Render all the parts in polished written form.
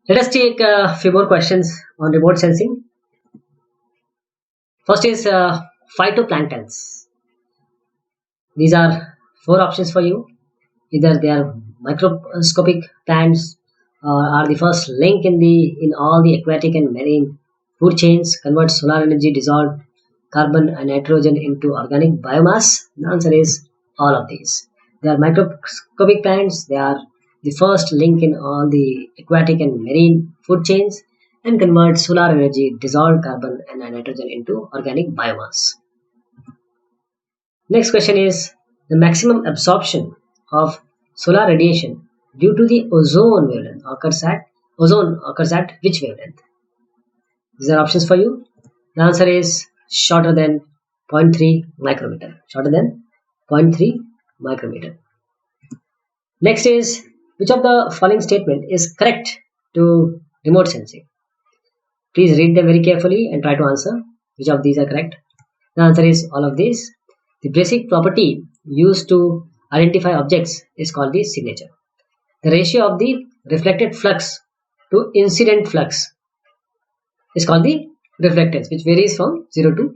Let us take a few more questions on remote sensing. First is phytoplanktons. These are four options for you. Either they are microscopic plants or are the first link in all the aquatic and marine food chains, convert solar energy dissolved carbon and nitrogen into organic biomass. The answer is all of these. They are microscopic plants. They are the first link in all the aquatic and marine food chains and convert solar energy dissolved carbon and nitrogen into organic biomass. Next question is the maximum absorption of solar radiation due to the ozone occurs at which wavelength? These are options for you. The answer is shorter than zero point 0.3 micrometer. Shorter than zero point 0.3 micrometer. Next is which of the following statement is correct to remote sensing? Please read them very carefully and try to answer which of these are correct. The answer is all of these. The basic property used to identify objects is called the signature. The ratio of the reflected flux to incident flux is called the reflectance, which varies from 0 to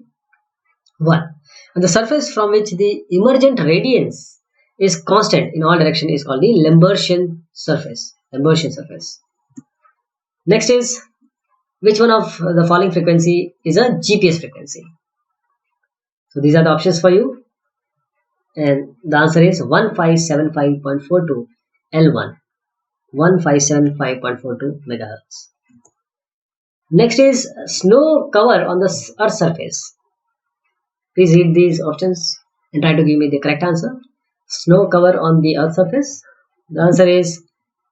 1. And the surface from which the emergent radiance is constant in all direction is called the Lambertian surface. Lambertian surface. Next is which one of the following frequency is a GPS frequency? So these are the options for you. And the answer is 1575.42 L1. 1575.42 megahertz. Next is snow cover on the Earth's surface. Please read these options and try to give me the correct answer. Snow cover on the Earth's surface. The answer is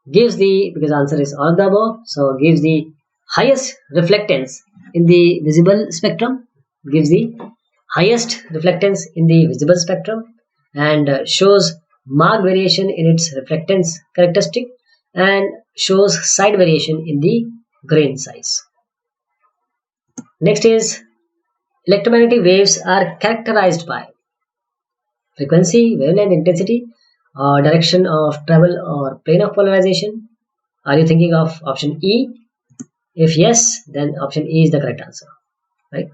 because the answer is all of the above, so gives the highest reflectance in the visible spectrum. Gives the highest reflectance in the visible spectrum and shows marked variation in its reflectance characteristic and shows side variation in the grain size. Next is electromagnetic waves are characterized by frequency, wavelength, intensity, or direction of travel or plane of polarization. Are you thinking of option E? If yes, then option E is the correct answer. Right?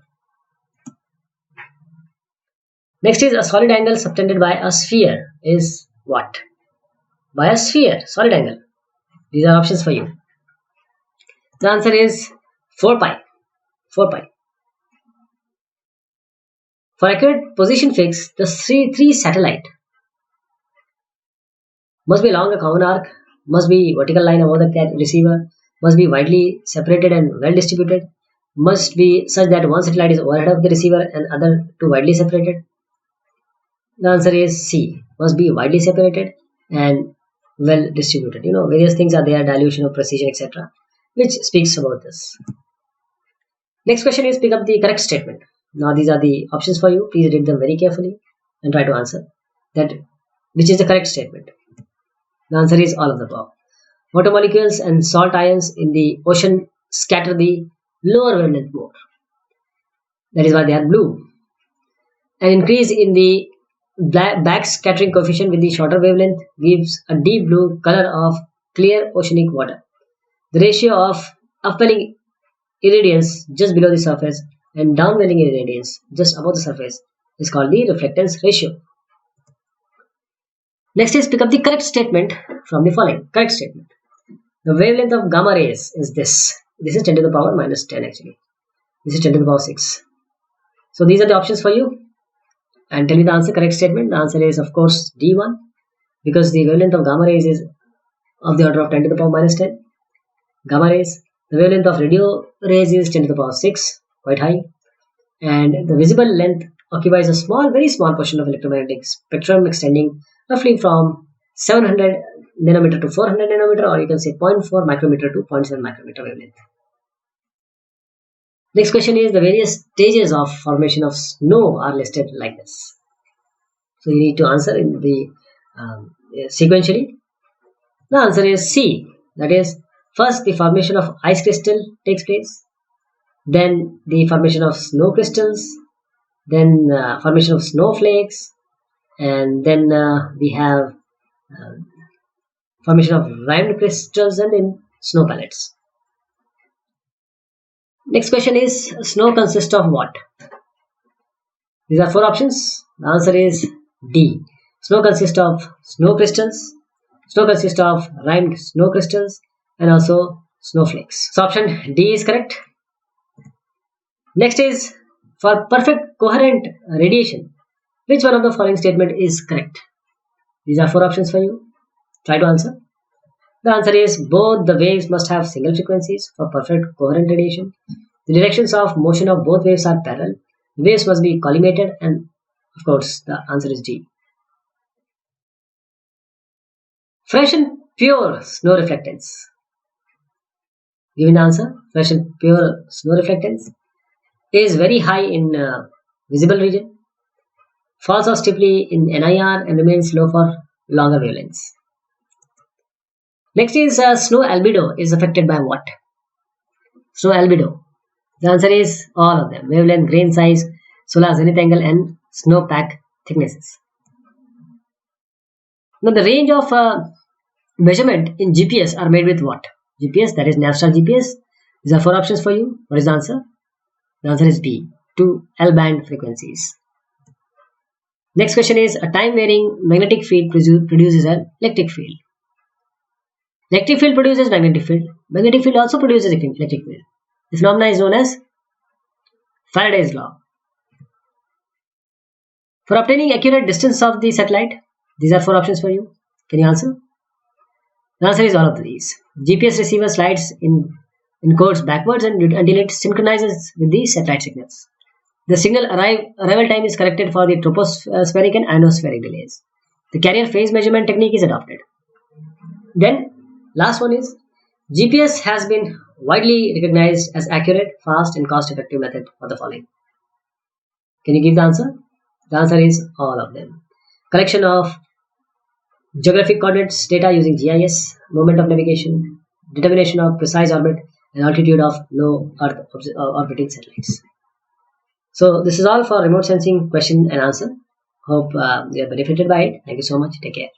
Next is a solid angle subtended by a sphere is what? By a sphere, solid angle. These are options for you. The answer is 4 pi. 4 pi. For accurate position fix, the three satellite must be along a common arc, must be vertical line above the receiver, must be widely separated and well distributed, must be such that one satellite is overhead of the receiver and other two widely separated. The answer is C. Must be widely separated and well distributed. Various things are there, dilution of precision, etc., which speaks about this. Next question is pick up the correct statement. Now these are the options for you. Please read them very carefully and try to answer that which is the correct statement. The answer is all of the above. Water molecules and salt ions in the ocean scatter the lower wavelength more. That is why they are blue. An increase in the back scattering coefficient with the shorter wavelength gives a deep blue color of clear oceanic water. The ratio of upwelling irradiance just below the surface and downwelling irradiance just above the surface is called the reflectance ratio. Next is pick up the correct statement from the following. Correct statement. The wavelength of gamma rays is this. This is 10 to the power minus 10 actually. This is 10 to the power 6. So these are the options for you. And tell me the answer, correct statement. The answer is of course D1 because the wavelength of gamma rays is of the order of 10 to the power minus 10. Gamma rays. The wavelength of radio rays is 10 to the power 6, quite high. And the visible length occupies a very small portion of electromagnetic spectrum extending roughly from 700 nanometer to 400 nanometer, or you can say 0.4 micrometer to 0.7 micrometer wavelength. Next question is the various stages of formation of snow are listed like this. So you need to answer in the sequentially. The answer is C. That is, first the formation of ice crystal takes place, then the formation of snow crystals, then formation of snowflakes, and then we have formation of rimed crystals and then snow pellets. Next question is snow consists of what? These are four options. The answer is D. Snow consists of snow crystals. Snow consists of rimed snow crystals and also snowflakes. So option D is correct. Next is for perfect coherent radiation. Which one of the following statement is correct? These are four options for you. Try to answer. The answer is both the waves must have single frequencies for perfect coherent radiation. The directions of motion of both waves are parallel. Waves must be collimated, and of course the answer is D. Fresh and pure snow reflectance. Given the answer, fresh and pure snow reflectance is very high in visible region, falls off steeply in NIR and remains low for longer wavelengths. Next is snow albedo is affected by what? Snow albedo. The answer is all of them. Wavelength, grain size, solar zenith angle and snowpack thicknesses. Now the range of measurement in GPS are made with what? GPS, that is Navstar GPS. These are four options for you. What is the answer? The answer is B. 2 L-band frequencies. Next question is a time varying magnetic field produces an electric field. Electric field produces magnetic field. Magnetic field also produces electric field. The phenomena is known as Faraday's law. For obtaining accurate distance of the satellite, these are four options for you. Can you answer? The answer is all of these. GPS receiver slides in codes backwards until it synchronizes with the satellite signals. The signal arrival time is corrected for the tropospheric and ionospheric delays. The carrier phase measurement technique is adopted. Then, last one is GPS has been widely recognized as accurate, fast, and cost-effective method for the following. Can you give the answer? The answer is all of them. Collection of geographic coordinates data using GIS, moment of navigation, determination of precise orbit, and altitude of low Earth orbiting satellites. So this is all for remote sensing question and answer. Hope you are benefited by it. Thank you so much. Take care.